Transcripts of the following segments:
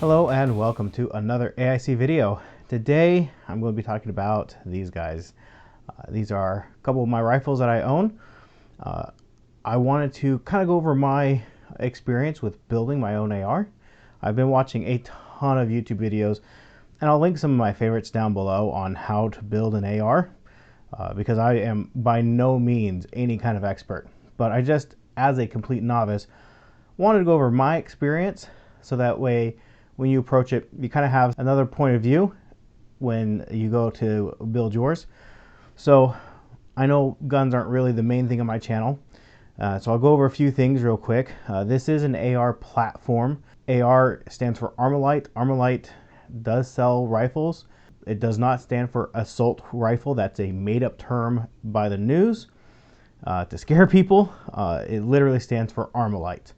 Hello and welcome to another AIC video. Today I'm going to be talking about these guys. These are a couple of my rifles that I own. I wanted to kind of go over my experience with building my own AR. I've been watching a ton of YouTube videos, and I'll link some of my favorites down below on how to build an AR because I am by no means any kind of expert. But I just, as a complete novice, wanted to go over my experience so that way when you approach it, you kind of have another point of view when you go to build yours. So I know guns aren't really the main thing on my channel, so I'll go over a few things real quick. This is an AR platform. AR stands for Armalite. Armalite does sell rifles. It does not stand for assault rifle. That's a made-up term by the news to scare people. It literally stands for Armalite.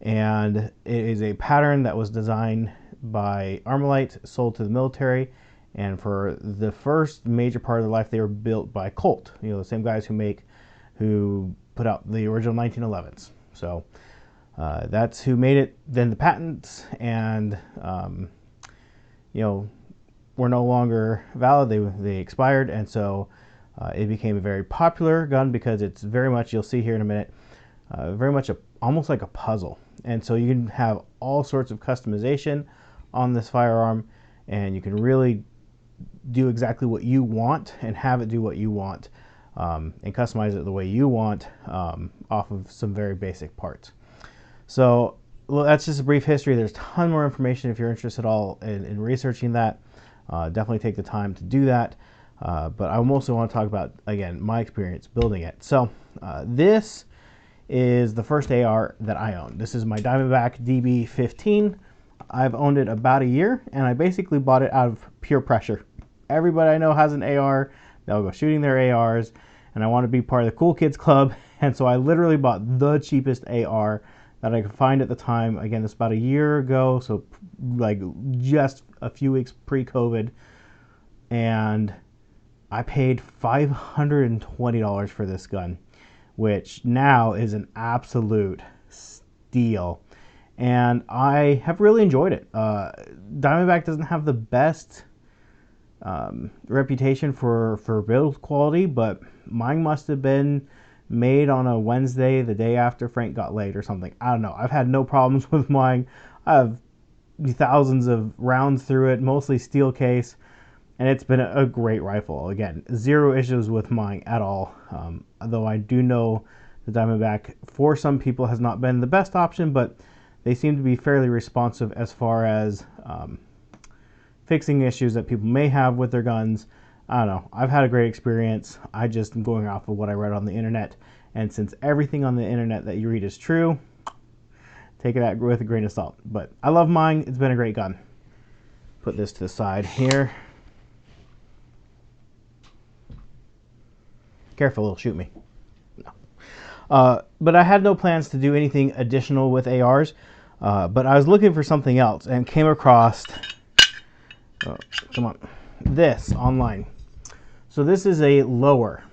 And it is a pattern that was designed by Armalite, sold to the military, and for the first major part of their life, they were built by Colt. You know, the same guys who put out the original 1911s. So that's who made it. Then the patents and were no longer valid. They expired, and so it became a very popular gun because it's very much, you'll see here in a minute, very much almost like a puzzle. And so you can have all sorts of customization on this firearm, and you can really do exactly what you want and have it do what you want, and customize it the way you want off of some very basic parts. So that's just a brief history. There's a ton more information if you're interested at all in researching that. Definitely take the time to do that. But I mostly want to talk about, again, my experience building it. So this is the first AR that I own. This is my Diamondback DB15. I've owned it about a year, and I basically bought it out of pure pressure. Everybody I know has an AR. They'll go shooting their ARs, and I want to be part of the cool kids club, and so I literally bought the cheapest AR that I could find at the time. Again, this is about a year ago, so like just a few weeks pre-COVID, and I paid $520 for this gun, which now is an absolute steal, and I have really enjoyed it. Diamondback doesn't have the best reputation for build quality, but mine must have been made on a Wednesday, the day after Frank got laid or something. I don't know. I've had no problems with mine. I have thousands of rounds through it, mostly steel case, and it's been a great rifle. Again, zero issues with mine at all. Though I do know the Diamondback, for some people, has not been the best option, but they seem to be fairly responsive as far as fixing issues that people may have with their guns. I don't know. I've had a great experience. I just am going off of what I read on the internet, and since everything on the internet that you read is true, take it with a grain of salt. But I love mine. It's been a great gun. Put this to the side here. Careful, it'll shoot me. No. But I had no plans to do anything additional with ARs, but I was looking for something else and came across, this online. So this is a lower,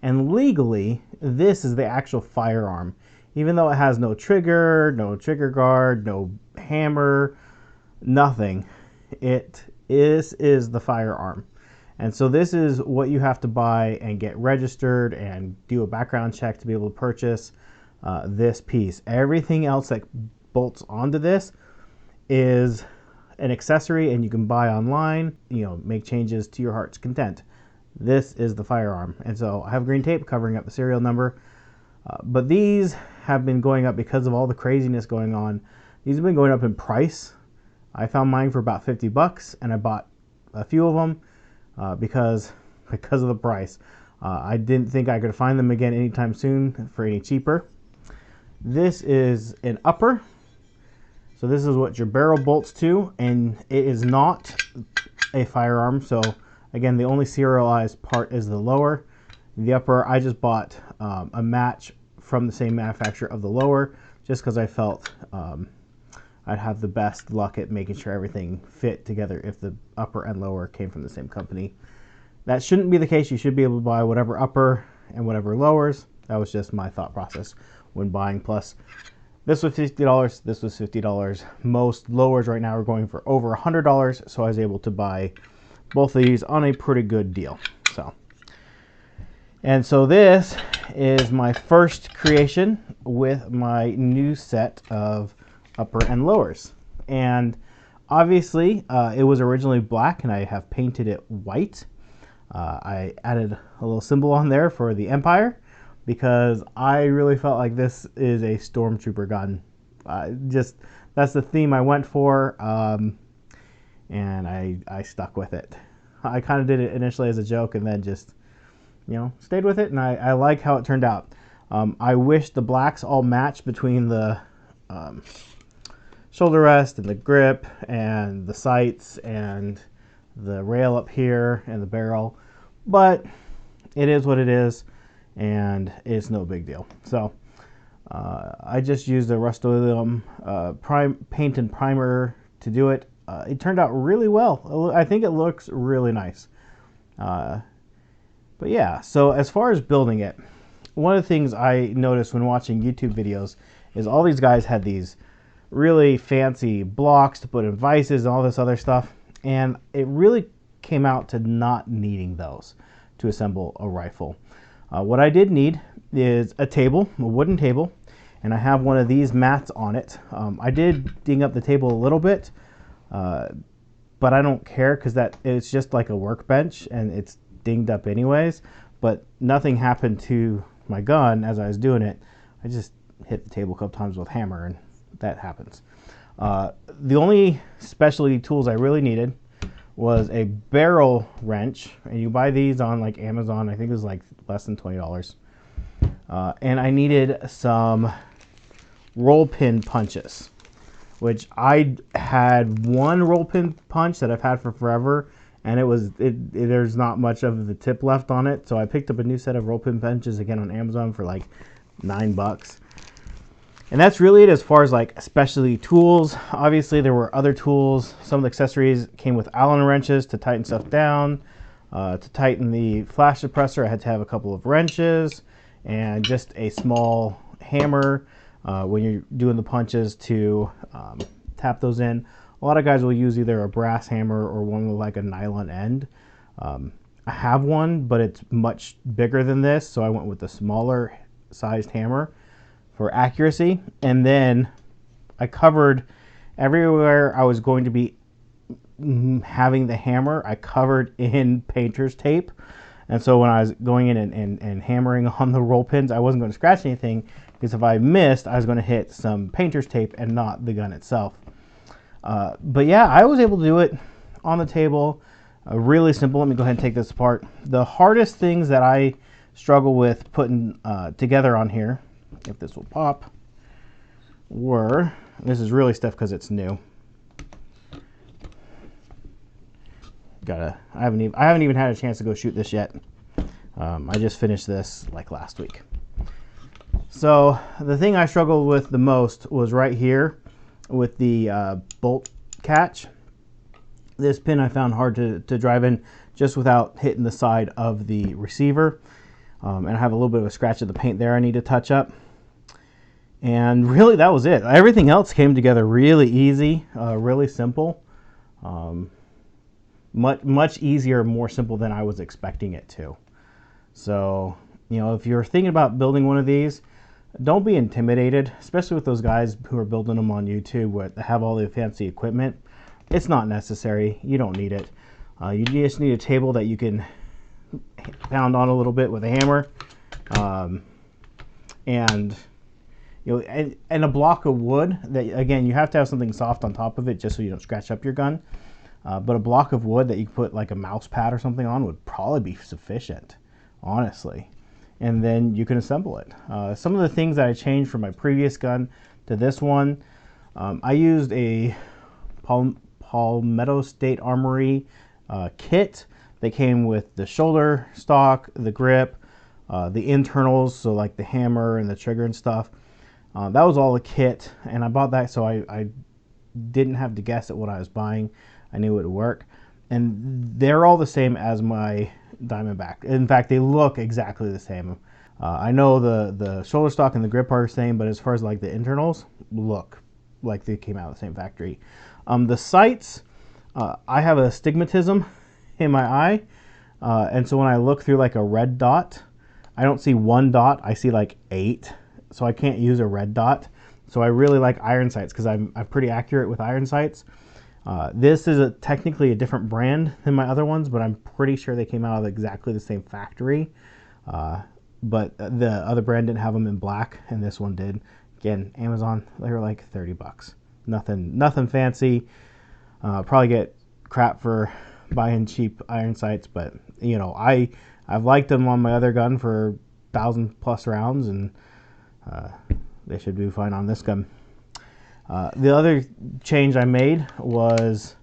and legally this is the actual firearm, even though it has no trigger guard, no hammer, nothing. It is the firearm. And so this is what you have to buy and get registered and do a background check to be able to purchase this piece. Everything else that bolts onto this is an accessory, and you can buy online, make changes to your heart's content. This is the firearm. And so I have green tape covering up the serial number, but these have been going up because of all the craziness going on. These have been going up in price. I found mine for about $50, and I bought a few of them because of the price. I didn't think I could find them again anytime soon for any cheaper. This is an upper. So this is what your barrel bolts to, and it is not a firearm. So again, the only serialized part is the lower. The upper, I just bought a match from the same manufacturer of the lower, just because I felt I'd have the best luck at making sure everything fit together if the upper and lower came from the same company. That shouldn't be the case. You should be able to buy whatever upper and whatever lowers. That was just my thought process when buying. Plus, This was $50. This was $50. Most lowers right now are going for over $100. So I was able to buy both of these on a pretty good deal. So this is my first creation with my new set of upper and lowers. And obviously it was originally black and I have painted it white. I added a little symbol on there for the Empire because I really felt like this is a stormtrooper gun. That's the theme I went for, and I stuck with it. I kind of did it initially as a joke and then just, stayed with it, and I like how it turned out. I wish the blacks all matched between the shoulder rest and the grip and the sights and the rail up here and the barrel, but it is what it is and it's no big deal. So I just used a Rust-Oleum paint and primer to do it. It turned out really well. I think it looks really nice. But yeah, so as far as building it, one of the things I noticed when watching YouTube videos is all these guys had these really fancy blocks to put in vices and all this other stuff, and it really came out to not needing those to assemble a rifle. What I did need is a table, a wooden table, and I have one of these mats on it. I did ding up the table a little bit, but I don't care because it's just like a workbench and it's dinged up anyways, but nothing happened to my gun as I was doing it. I just hit the table a couple times with a hammer and that happens. The only specialty tools I really needed was a barrel wrench, and you buy these on like Amazon. I think it was like less than $20. And I needed some roll pin punches, which I had one roll pin punch that I've had for forever, and there's not much of the tip left on it, so I picked up a new set of roll pin punches again on Amazon for like $9. And that's really it as far as like specialty tools. Obviously there were other tools. Some of the accessories came with Allen wrenches to tighten stuff down. To tighten the flash suppressor, I had to have a couple of wrenches and just a small hammer when you're doing the punches to tap those in. A lot of guys will use either a brass hammer or one with like a nylon end. I have one, but it's much bigger than this, so I went with the smaller sized hammer for accuracy. And then I covered everywhere I was going to be having the hammer, I covered in painter's tape. And so when I was going in and hammering on the roll pins, I wasn't going to scratch anything, because if I missed, I was going to hit some painter's tape and not the gun itself. But yeah, I was able to do it on the table. Really simple. Let me go ahead and take this apart. The hardest things that I struggle with putting together on here, if this will pop, this is really stiff because it's new. I haven't even had a chance to go shoot this yet. I just finished this like last week. So the thing I struggled with the most was right here with the bolt catch. This pin I found hard to drive in just without hitting the side of the receiver. And I have a little bit of a scratch of the paint there I need to touch up. And really that was it. Everything else came together really easy, really simple. Much easier, more simple than I was expecting it to. So, if you're thinking about building one of these, don't be intimidated, especially with those guys who are building them on YouTube that have all the fancy equipment. It's not necessary. You don't need it. You just need a table that you can pound on a little bit with a hammer, and a block of wood. That, again, you have to have something soft on top of it just so you don't scratch up your gun. But a block of wood that you can put like a mouse pad or something on would probably be sufficient, honestly. And then you can assemble it. Some of the things that I changed from my previous gun to this one, I used a Palmetto State Armory kit. They came with the shoulder stock, the grip, the internals, so like the hammer and the trigger and stuff. That was all a kit, and I bought that so I didn't have to guess at what I was buying. I knew it would work. And they're all the same as my Diamondback. In fact, they look exactly the same. I know the shoulder stock and the grip are the same, but as far as like the internals, look like they came out of the same factory. The sights, I have a astigmatism in my eye, and so when I look through like a red dot, I don't see one dot, I see like 8, so I can't use a red dot. So I really like iron sights because I'm pretty accurate with iron sights. This is technically a different brand than my other ones, but I'm pretty sure they came out of exactly the same factory. But the other brand didn't have them in black, and this one did. Again, Amazon, they were like 30 bucks. Nothing fancy. Probably get crap for buying cheap iron sights, but you know, I've liked them on my other gun for 1,000+ rounds, and they should do fine on this gun. The other change I made was,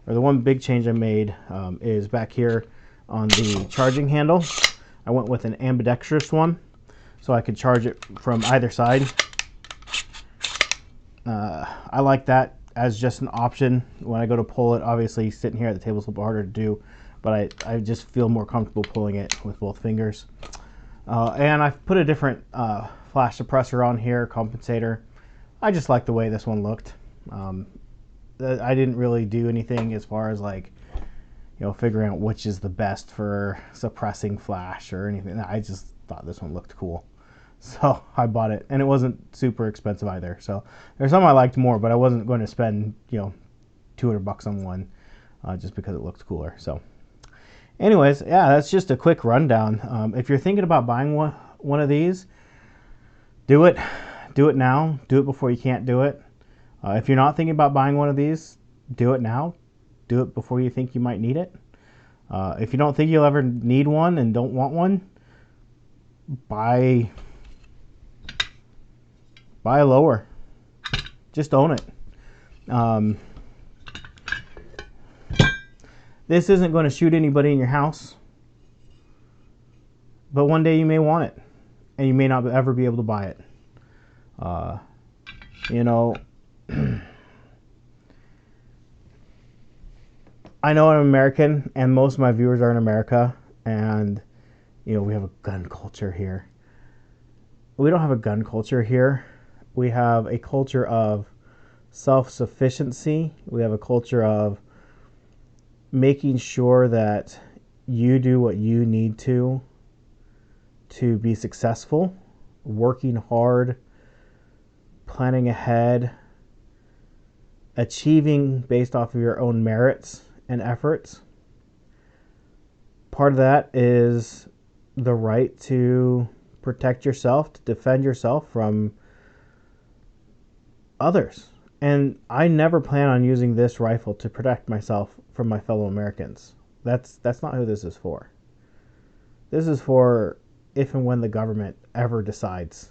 or the one big change I made is back here on the charging handle. I went with an ambidextrous one, so I could charge it from either side. I like that as just an option when I go to pull it. Obviously, sitting here at the table is a little harder to do, but I just feel more comfortable pulling it with both fingers. And I've put a different flash suppressor on here, compensator. I just like the way this one looked. I didn't really do anything as far as like, you know, figuring out which is the best for suppressing flash or anything. I just thought this one looked cool, so I bought it, and it wasn't super expensive either. So there's some I liked more, but I wasn't going to spend, you know, 200 bucks on one just because it looked cooler. So anyways, yeah, that's just a quick rundown. If you're thinking about buying one of these, do it now. Do it before you can't do it. If you're not thinking about buying one of these, do it now. Do it before you think you might need it. If you don't think you'll ever need one and don't want one, buy lower. Just own it. This isn't going to shoot anybody in your house, but one day you may want it, and you may not ever be able to buy it. You know, I know I'm American, and most of my viewers are in America, and you know, we have a gun culture here. We don't have a gun culture here. We have a culture of self-sufficiency. We have a culture of making sure that you do what you need to be successful, working hard, planning ahead, achieving based off of your own merits and efforts. Part of that is the right to protect yourself, to defend yourself from others. And I never plan on using this rifle to protect myself from my fellow Americans. That's not who this is for. This is for if and when the government ever decides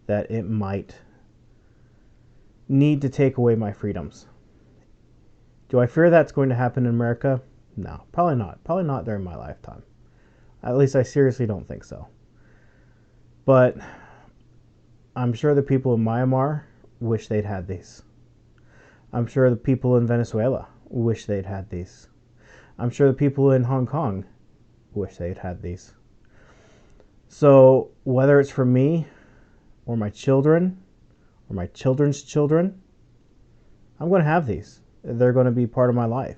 that it might need to take away my freedoms. Do I fear that's going to happen in America? No, probably not. Probably not during my lifetime. At least I seriously don't think so. But I'm sure the people in Myanmar wish they'd had these. I'm sure the people in Venezuela wish they'd had these. I'm sure the people in Hong Kong wish they'd had these. So whether it's for me or my children or my children's children, I'm going to have these. They're going to be part of my life.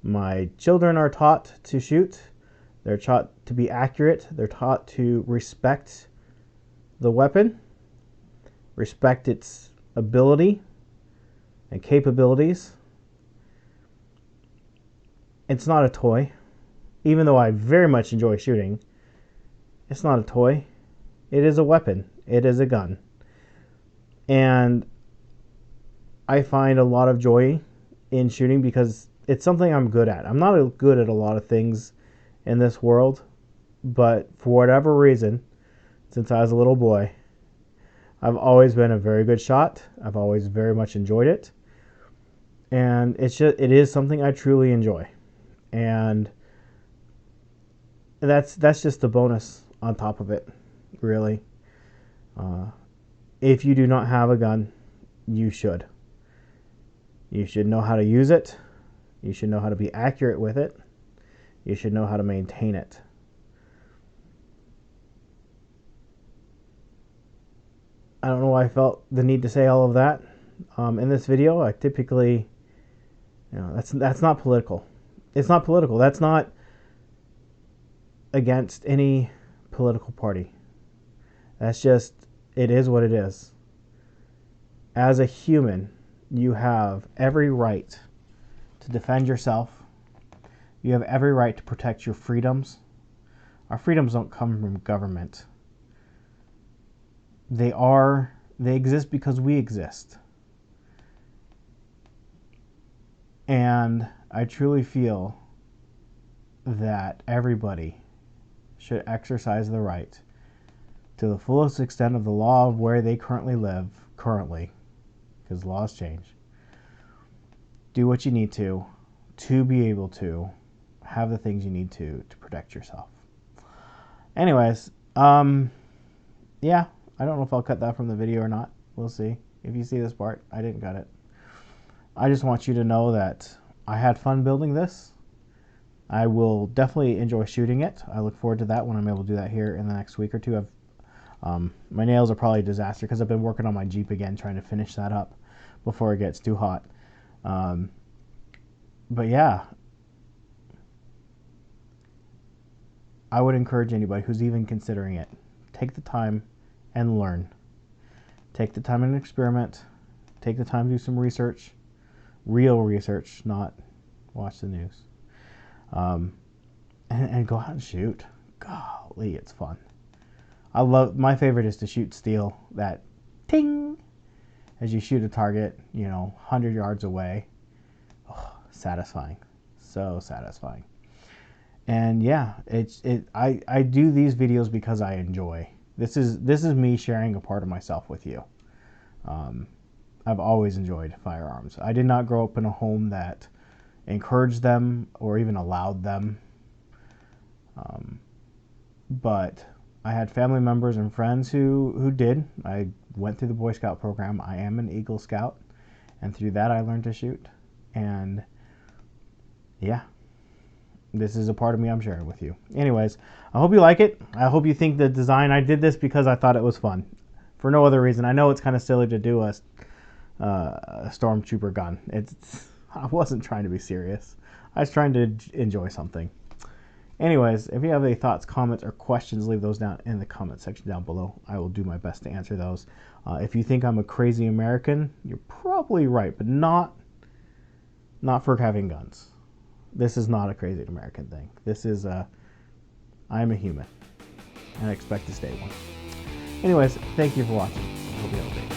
My children are taught to shoot. They're taught to be accurate. They're taught to respect the weapon, respect its ability and capabilities. It's not a toy. Even though I very much enjoy shooting, it's not a toy. It is a weapon. It is a gun. And I find a lot of joy in shooting because it's something I'm good at. I'm not good at a lot of things in this world, but for whatever reason, since I was a little boy, I've always been a very good shot. I've always very much enjoyed it. And it is something I truly enjoy. And that's just a bonus on top of it, really. If you do not have a gun, you should. You should know how to use it. You should know how to be accurate with it. You should know how to maintain it. I don't know why I felt the need to say all of that in this video. I typically, that's not political. It's not political. That's not against any political party. That's just, it is what it is. As a human, you have every right to defend yourself. You have every right to protect your freedoms. Our freedoms don't come from government. They exist because we exist. And I truly feel that everybody should exercise the right to the fullest extent of the law of where they currently live, because laws change. Do what you need to be able to have the things you need to protect yourself. Anyways, yeah, I don't know if I'll cut that from the video or not. We'll see. If you see this part, I didn't cut it. I just want you to know that I had fun building this. I will definitely enjoy shooting it. I look forward to that when I'm able to do that here in the next week or two. My nails are probably a disaster because I've been working on my Jeep again, trying to finish that up before it gets too hot. But yeah, I would encourage anybody who's even considering it, take the time and learn. Take the time and experiment. Take the time to do some research, real research, not watch the news. And go out and shoot. Golly, it's fun. My favorite is to shoot steel, that ting, as you shoot a target, 100 yards away. Oh, satisfying. So satisfying. And yeah, I do these videos because I enjoy. This is me sharing a part of myself with you. I've always enjoyed firearms. I did not grow up in a home that encouraged them or even allowed them. But I had family members and friends who did. I went through the Boy Scout program. I am an Eagle Scout. And through that, I learned to shoot. And yeah, this is a part of me I'm sharing with you. Anyways, I hope you like it. I hope you think the design, I did this because I thought it was fun. For no other reason. I know it's kind of silly to do a stormtrooper gun. I wasn't trying to be serious. I was trying to enjoy something. Anyways, if you have any thoughts, comments, or questions, leave those down in the comment section down below. I will do my best to answer those. If you think I'm a crazy American, you're probably right, but not for having guns. This is not a crazy American thing. This is I'm a human, and I expect to stay one. Anyways, thank you for watching. I hope you have a great day.